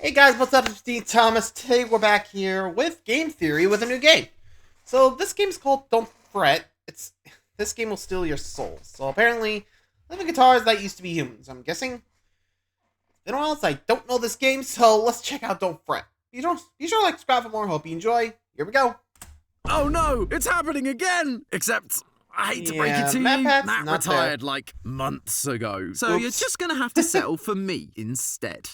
Hey guys, what's up? It's Dean Thomas. Today we're back here with Game Theory with a new game. So this game is called Don't Fret. This game will steal your soul. So apparently, living guitars that used to be humans. I'm guessing. It's been a while since I don't know this game, so let's check out Don't Fret. Be sure to like, subscribe for more. Hope you enjoy. Here we go. Oh no, it's happening again! Except, I hate to break it to you, Matt retired like months ago. So you're just gonna have to settle for me instead.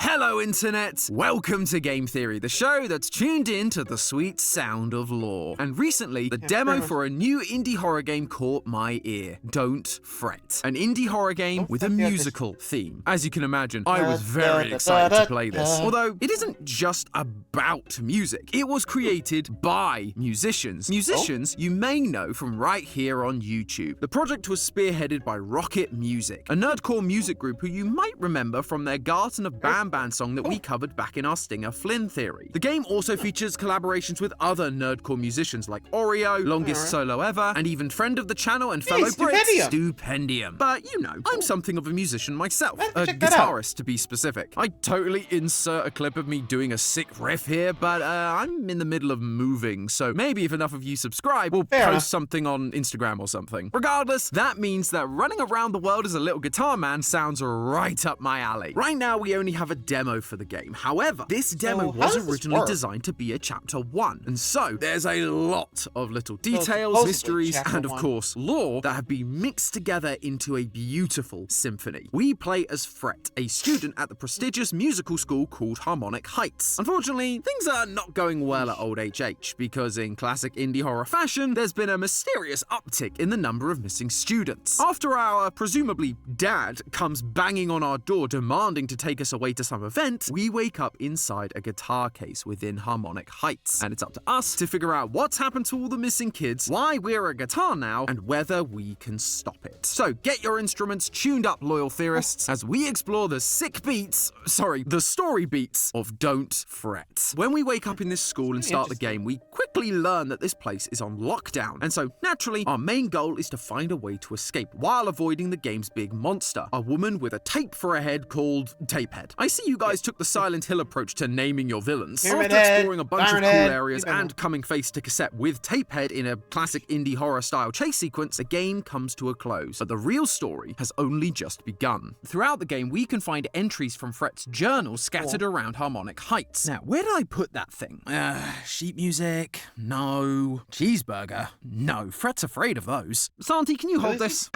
Hello Internet! Welcome to Game Theory, the show that's tuned in to the sweet sound of lore. And recently, the demo for a new indie horror game caught my ear. Don't Fret. An indie horror game with a musical theme. As you can imagine, I was very excited to play this. Although, it isn't just about music. It was created by musicians. Musicians you may know from right here on YouTube. The project was spearheaded by Rocket Music, a nerdcore music group who you might remember from their Garden of Bam song that we covered back in our Stinger Flynn theory. The game also features collaborations with other nerdcore musicians like Oreo, Longest Solo Ever, and even friend of the channel and fellow Brit, Stupendium. But you know, I'm something of a musician myself, a guitarist to be specific. I totally insert a clip of me doing a sick riff here, but I'm in the middle of moving, so maybe if enough of you subscribe, we'll post something on Instagram or something. Regardless, that means that running around the world as a little guitar man sounds right up my alley. Right now, we only have a demo for the game. However, this demo was originally designed to be a chapter 1, and so there's a lot of little details, mysteries, and of course, lore that have been mixed together into a beautiful symphony. We play as Fret, a student at the prestigious musical school called Harmonic Heights. Unfortunately, things are not going well at old HH, because in classic indie horror fashion, there's been a mysterious uptick in the number of missing students. After our, presumably, dad comes banging on our door demanding to take us away to some event, we wake up inside a guitar case within Harmonic Heights, and it's up to us to figure out what's happened to all the missing kids, why we're a guitar now, and whether we can stop it. So get your instruments tuned up, loyal theorists, as we explore the the story beats of Don't Fret. When we wake up in this school and start the game, we quickly learn that this place is on lockdown, and so naturally, our main goal is to find a way to escape while avoiding the game's big monster, a woman with a tape for a head called Tapehead. I see you guys took the Silent Hill approach to naming your villains. After exploring a bunch of cool areas and coming face to cassette with Tapehead in a classic indie horror style chase sequence, the game comes to a close. But the real story has only just begun. Throughout the game, we can find entries from Fret's journal scattered around Harmonic Heights. Now, where did I put that thing? Sheet music? No. Cheeseburger? No. Fret's afraid of those. Santi, can you hold this?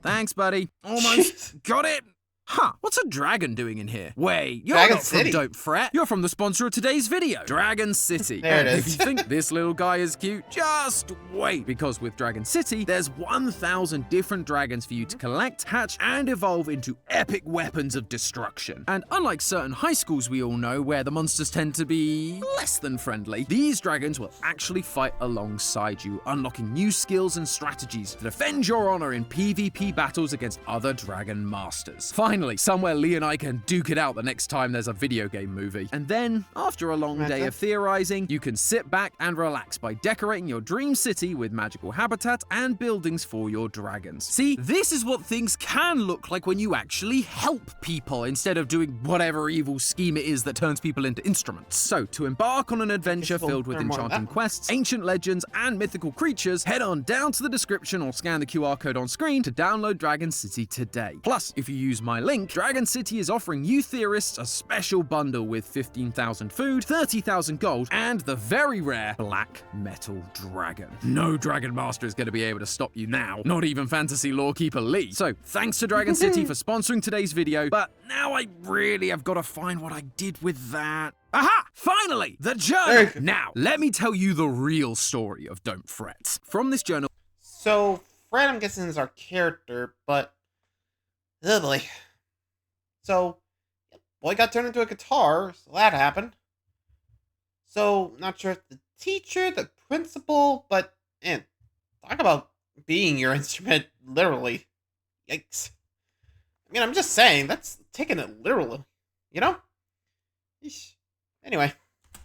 Thanks, buddy. Almost got it. Huh, what's a dragon doing in here? Wait, you're not from Don't Fret. You're from the sponsor of today's video, Dragon City. There it is. If you think this little guy is cute, just wait, because with Dragon City, there's 1,000 different dragons for you to collect, hatch, and evolve into epic weapons of destruction. And unlike certain high schools we all know, where the monsters tend to be less than friendly, these dragons will actually fight alongside you, unlocking new skills and strategies to defend your honor in PvP battles against other dragon masters. Finally, somewhere Lee and I can duke it out the next time there's a video game movie. And then, after a long day of theorizing, you can sit back and relax by decorating your dream city with magical habitat and buildings for your dragons. See, this is what things can look like when you actually help people instead of doing whatever evil scheme it is that turns people into instruments. So, to embark on an adventure filled with enchanting quests, ancient legends, and mythical creatures, head on down to the description or scan the QR code on screen to download Dragon City today. Plus, if you use my link, Dragon City is offering you theorists a special bundle with 15,000 food, 30,000 gold, and the very rare Black Metal Dragon. No Dragon Master is going to be able to stop you now, not even fantasy lore keeper Lee. So thanks to Dragon City for sponsoring today's video, but now I really have got to find what I did with that. Aha! Finally! The journal! Now, let me tell you the real story of Don't Fret. From this journal... So, Fret, I'm guessing, is our character, but... oh boy. So, boy got turned into a guitar, so that happened. So, not sure if the teacher, the principal, but, man, talk about being your instrument, literally. Yikes. I mean, I'm just saying, that's taking it literally, you know? Eesh. Anyway,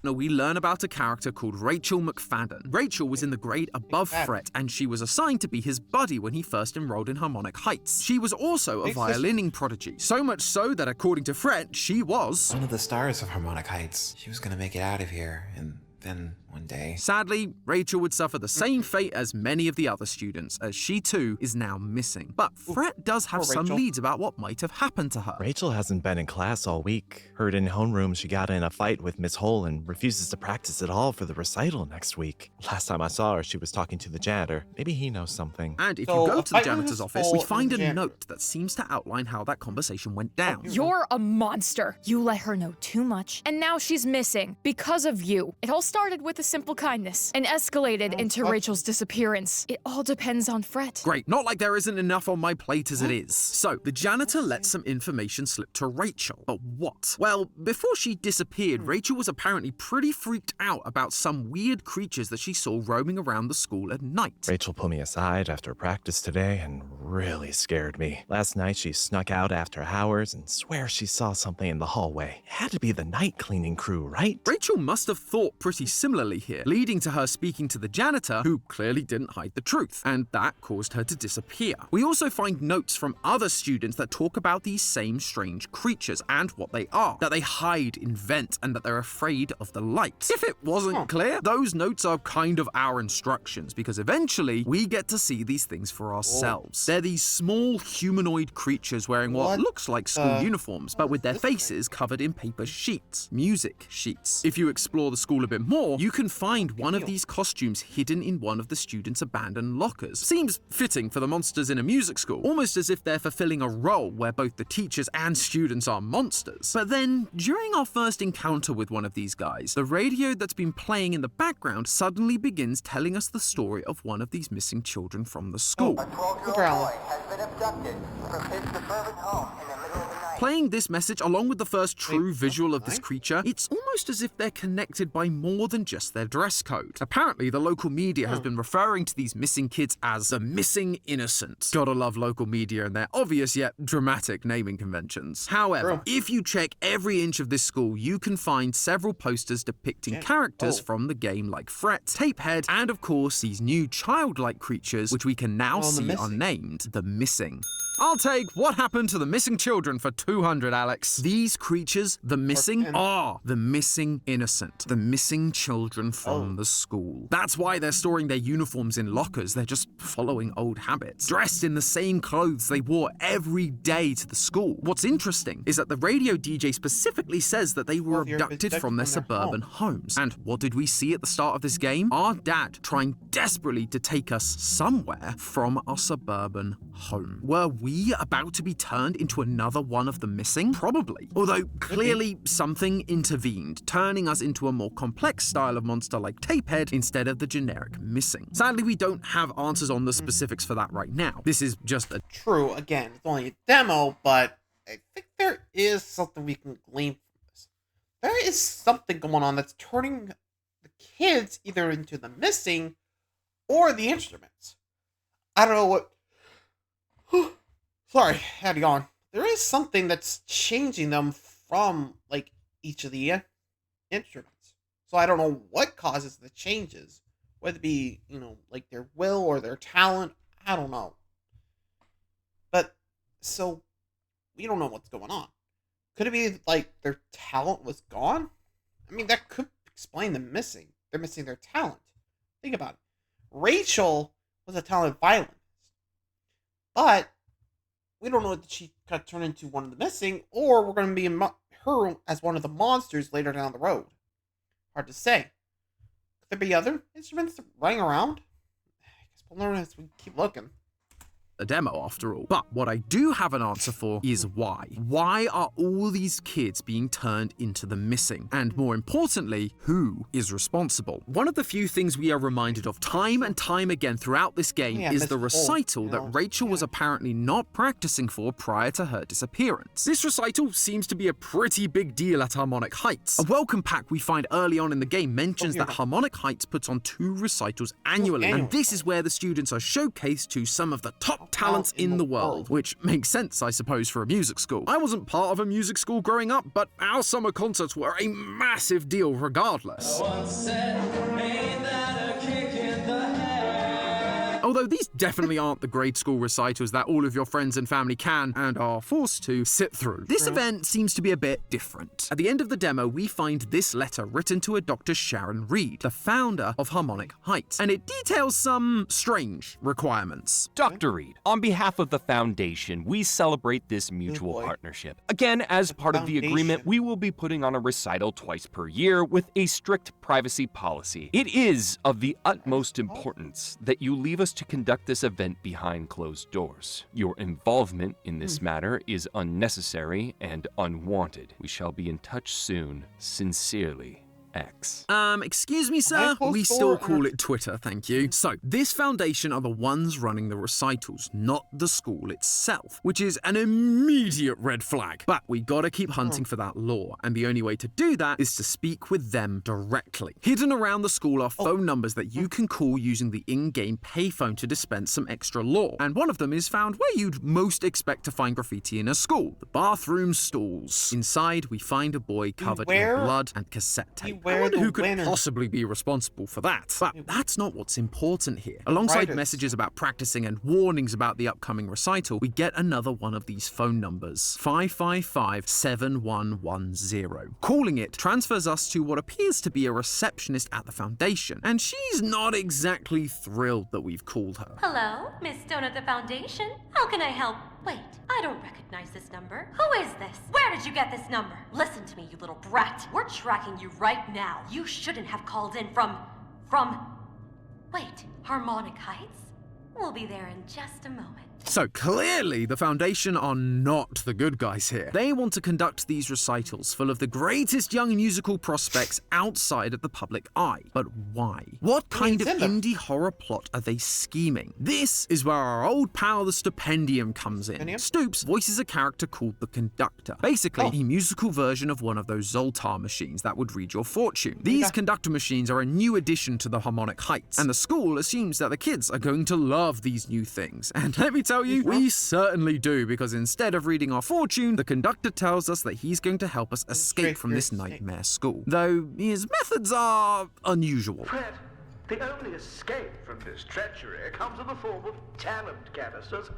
Now we learn about a character called Rachel McFadden. Rachel was in the grade above Fred, and she was assigned to be his buddy when he first enrolled in Harmonic Heights. She was also a violining prodigy, so much so that according to Fred, she was one of the stars of Harmonic Heights. She was gonna make it out of here, and then one day. Sadly, Rachel would suffer the same fate as many of the other students, as she too is now missing. But Fred does have some leads about what might have happened to her. Rachel hasn't been in class all week. Heard in homeroom she got in a fight with Miss Hole and refuses to practice at all for the recital next week. Last time I saw her, she was talking to the janitor. Maybe he knows something. And if you go to the janitor's office, we find a note that seems to outline how that conversation went down. You're a monster. You let her know too much, and now she's missing because of you. It all started with a simple kindness and escalated into Rachel's disappearance. It all depends on Fred. Great, not like there isn't enough on my plate as it is. So, the janitor let some information slip to Rachel. But what? Well, before she disappeared, Rachel was apparently pretty freaked out about some weird creatures that she saw roaming around the school at night. Rachel pulled me aside after practice today and really scared me. Last night she snuck out after hours and swears she saw something in the hallway. It had to be the night cleaning crew, right? Rachel must have thought pretty similarly here, leading to her speaking to the janitor, who clearly didn't hide the truth, and that caused her to disappear. We also find notes from other students that talk about these same strange creatures and what they are, that they hide in vents, and that they're afraid of the light. If it wasn't clear, those notes are kind of our instructions, because eventually we get to see these things for ourselves. They're these small humanoid creatures wearing what looks like school uniforms, but with their faces covered in paper sheets, music sheets. If you explore the school a bit more, you can find one of these costumes hidden in one of the students' abandoned lockers. Seems fitting for the monsters in a music school, almost as if they're fulfilling a role where both the teachers and students are monsters. But then, during our first encounter with one of these guys, the radio that's been playing in the background suddenly begins telling us the story of one of these missing children from the school. A 12-year-old boy has been abducted from his suburban home in the middle of the night. Playing this message along with the first true visual of this creature, it's almost as if they're connected by more than just their dress code. Apparently, the local media has been referring to these missing kids as the missing innocent. Gotta love local media and their obvious yet dramatic naming conventions. However, if you check every inch of this school, you can find several posters depicting characters from the game like Fret, Tapehead, and of course these new childlike creatures, which we can now see are named the Missing. I'll take what happened to the missing children for 200, Alex. These creatures, the missing, are the missing innocent, the missing children from the school. That's why they're storing their uniforms in lockers. They're just following old habits, dressed in the same clothes they wore every day to the school. What's interesting is that the radio DJ specifically says that they were abducted from their suburban homes. And what did we see at the start of this game? Our dad trying desperately to take us somewhere from our suburban home. Were we about to be turned into another one of the missing? Probably. Although clearly something intervened, turning us into a more complex style of monster like Tapehead instead of the generic Missing. Sadly, we don't have answers on the specifics for that right now. This is just a... True, again, it's only a demo, but I think there is something we can glean from this. There is something going on that's turning the kids either into the Missing or the instruments. I don't know what... Sorry, had to yawn. There is something that's changing them from, like, each of the instruments. So I don't know what causes the changes. Whether it be, you know, like their will or their talent. I don't know. But, so, we don't know what's going on. Could it be, like, their talent was gone? I mean, that could explain them missing. They're missing their talent. Think about it. Rachel was a talented violinist. But we don't know that she got turned into one of the Missing, or we're going to be her as one of the monsters later down the road. Hard to say. Could there be other instruments running around? I guess we'll learn as we keep looking. A demo after all. But what I do have an answer for is why. Why are all these kids being turned into the Missing? And more importantly, who is responsible? One of the few things we are reminded of time and time again throughout this game is the recital that Rachel was apparently not practicing for prior to her disappearance. This recital seems to be a pretty big deal at Harmonic Heights. A welcome pack we find early on in the game mentions that Harmonic Heights puts on 2 recitals annually, and this is where the students are showcased to some of the top talents in the world, which makes sense, I suppose, for a music school. I wasn't part of a music school growing up, but our summer concerts were a massive deal regardless. Although these definitely aren't the grade school recitals that all of your friends and family can and are forced to sit through. This event seems to be a bit different. At the end of the demo, we find this letter written to a Dr. Sharon Reed, the founder of Harmonic Heights, and it details some strange requirements. Dr. Reed, on behalf of the Foundation, we celebrate this mutual partnership. Again, as part of the agreement, we will be putting on a recital twice per year with a strict privacy policy. It is of the utmost importance that you leave us to conduct this event behind closed doors. Your involvement in this matter is unnecessary and unwanted. We shall be in touch soon. Sincerely, X. Excuse me, sir? We still call it Twitter, thank you. So, this foundation are the ones running the recitals, not the school itself, which is an immediate red flag. But we gotta keep hunting for that lore, and the only way to do that is to speak with them directly. Hidden around the school are phone numbers that you can call using the in-game payphone to dispense some extra lore, and one of them is found where you'd most expect to find graffiti in a school, the bathroom stalls. Inside, we find a boy covered in blood and cassette tape. I wonder who could possibly be responsible for that. But that's not what's important here. Alongside messages about practicing and warnings about the upcoming recital, we get another one of these phone numbers, 555-7110. Calling it transfers us to what appears to be a receptionist at the Foundation, and she's not exactly thrilled that we've called her. Hello, Miss Stone at the Foundation. How can I help? Wait, I don't recognize this number. Who is this? Where did you get this number? Listen to me, you little brat. We're tracking you right now. You shouldn't have called in from... Wait, Harmonic Heights? We'll be there in just a moment. So clearly, the Foundation are not the good guys here. They want to conduct these recitals full of the greatest young musical prospects outside of the public eye. But why? What kind of indie horror plot are they scheming? This is where our old pal the Stipendium comes in. Stoops voices a character called the Conductor. Basically, a musical version of one of those Zoltar machines that would read your fortune. These conductor machines are a new addition to the Harmonic Heights, and the school assumes that the kids are going to love these new things. And let me tell you, we certainly do, because instead of reading our fortune, the Conductor tells us that he's going to help us escape from this nightmare school. Though his methods are unusual. Fred, the only escape from this treachery comes in the form of talent canisters.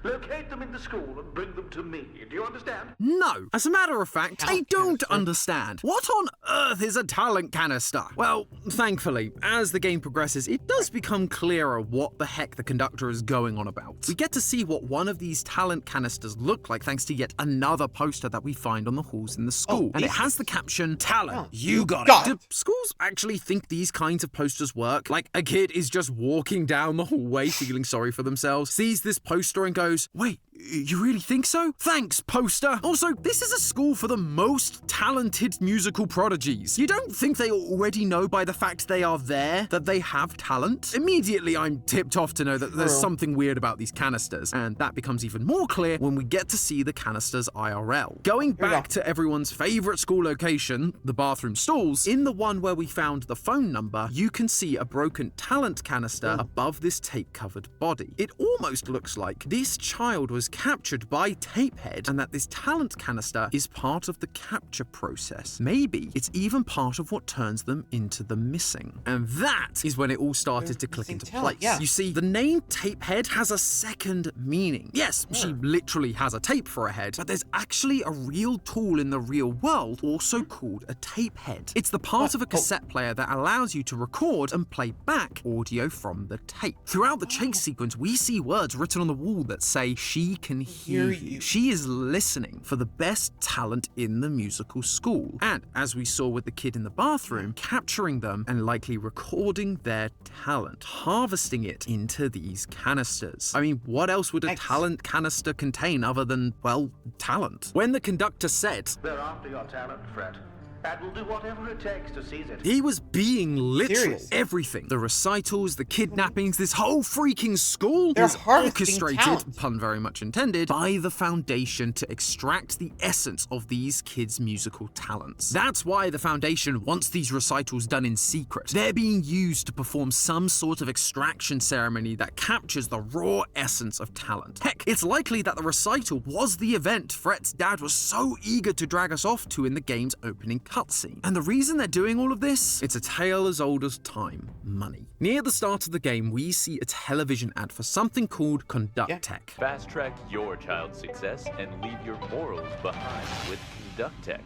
Locate them in the school and bring them to me. Do you understand? No. As a matter of fact, I don't understand. What on earth is a talent canister? Well, thankfully, as the game progresses, it does become clearer what the heck the Conductor is going on about. We get to see what one of these talent canisters look like thanks to yet another poster that we find on the halls in the school. And it has the caption, "Talent, you got it." Do schools actually think these kinds of posters work? Like, a kid is just walking down the hallway feeling sorry for themselves, sees this poster and goes, "Wait, you really think so? Thanks, poster." Also, this is a school for the most talented musical prodigies. You don't think they already know by the fact they are there that they have talent? Immediately, I'm tipped off to know that there's something weird about these canisters, and that becomes even more clear when we get to see the canisters IRL. Going back to everyone's favorite school location, the bathroom stalls, in the one where we found the phone number, you can see a broken talent canister above this tape-covered body. It almost looks like this child was captured by Tapehead, and that this talent canister is part of the capture process. Maybe it's even part of what turns them into the missing. And that is when it all started to click into place. You see, the name Tapehead has a second meaning. Yes, she literally has a tape for a head, but there's actually a real tool in the real world also called a tape head. It's the part of a cassette player that allows you to record and play back audio from the tape. Throughout the chase sequence, we see words written on the wall that say, "She can hear you." She is listening for the best talent in the musical school. And as we saw with the kid in the bathroom, capturing them and likely recording their talent, harvesting it into these canisters. I mean, what else would a talent canister contain other than, well, talent? When the Conductor said, "They're after your talent, Fred. and will do whatever it takes to seize it. He was being literal. Serious. Everything. The recitals, the kidnappings, this whole freaking school They're was harvesting orchestrated, talent. pun very much intended, by the Foundation to extract the essence of these kids' musical talents. That's why the Foundation wants these recitals done in secret. They're being used to perform some sort of extraction ceremony that captures the raw essence of talent. Heck, it's likely that the recital was the event Fret's dad was so eager to drag us off to in the game's opening cutscene. And the reason they're doing all of this? It's a tale as old as time: money. Near the start of the game, we see a television ad for something called Conduct Tech. Fast track your child's success and leave your morals behind with Conduct Tech,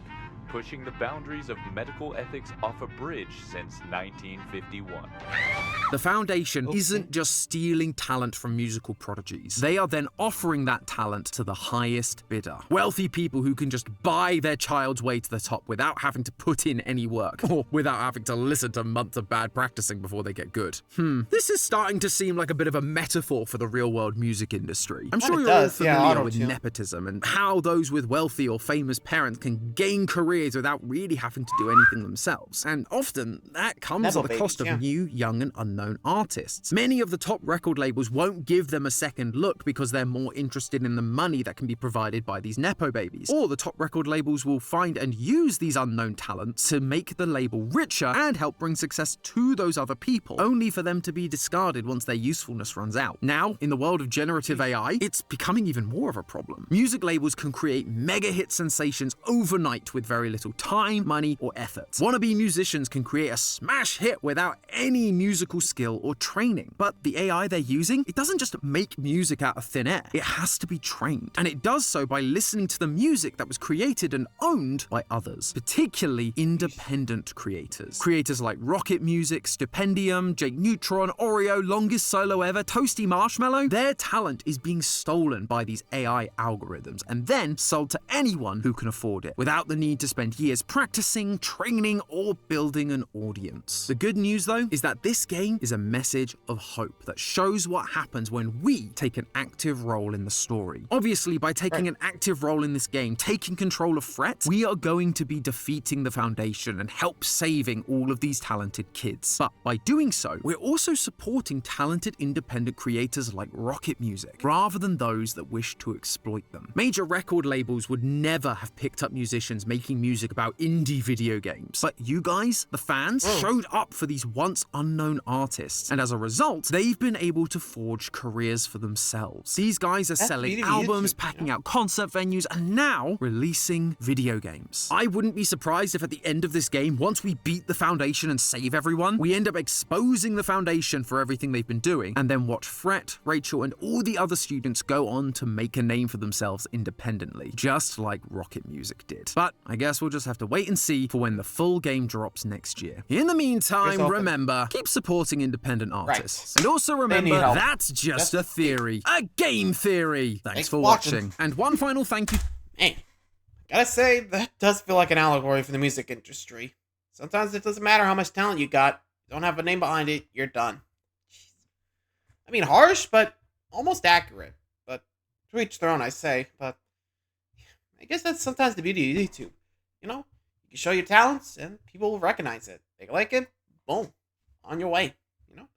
pushing the boundaries of medical ethics off a bridge since 1951. The Foundation isn't just stealing talent from musical prodigies. They are then offering that talent to the highest bidder. Wealthy people who can just buy their child's way to the top without having to put in any work, or without having to listen to months of bad practicing before they get good. This is starting to seem like a bit of a metaphor for the real-world music industry. I'm sure you're all familiar with nepotism and how those with wealthy or famous parents can gain careers without really having to do anything themselves. And often, that comes at the cost of new, young, and unknown artists. Many of the top record labels won't give them a second look because they're more interested in the money that can be provided by these nepo babies. Or the top record labels will find and use these unknown talents to make the label richer and help bring success to those other people, only for them to be discarded once their usefulness runs out. Now, in the world of generative AI, it's becoming even more of a problem. Music labels can create mega hit sensations overnight with very little time, money, or effort. Wannabe musicians can create a smash hit without any musical skill or training. But the AI they're using, it doesn't just make music out of thin air. It has to be trained. And it does so by listening to the music that was created and owned by others, particularly independent creators. Creators like Rocket Music, Stipendium, Jake Neutron, Oreo, Longest Solo Ever, Toasty Marshmallow. Their talent is being stolen by these AI algorithms and then sold to anyone who can afford it, without the need to spend years practicing, training, or building an audience. The good news, though, is that this game is a message of hope that shows what happens when we take an active role in the story. Obviously, by taking an active role in this game, taking control of Fret, we are going to be defeating the Foundation and help saving all of these talented kids. But by doing so, we're also supporting talented independent creators like Rocket Music, rather than those that wish to exploit them. Major record labels would never have picked up musicians making music about indie video games. But you guys, the fans, showed up for these once unknown artists, and as a result, they've been able to forge careers for themselves. These guys are selling albums, packing out concert venues, and now releasing video games. I wouldn't be surprised if at the end of this game, once we beat the Foundation and save everyone, we end up exposing the Foundation for everything they've been doing, and then watch Fret, Rachel, and all the other students go on to make a name for themselves independently, just like Rocket Music did. But I guess we'll just have to wait and see for when the full game drops next year. In the meantime, remember, keep supporting independent artists. And also remember, that's just a theory. A game theory! Thanks for watching. And one final thank you. Man, gotta say, that does feel like an allegory for the music industry. Sometimes it doesn't matter how much talent you got. You don't have a name behind it, you're done. Jeez. I mean, harsh, but almost accurate. But to each their own, I say. But I guess that's sometimes the beauty of YouTube. You know, you can show your talents and people will recognize it. They like it, boom, on your way. You know,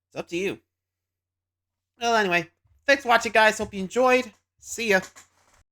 it's up to you. Well, anyway, thanks for watching, guys. Hope you enjoyed. See ya.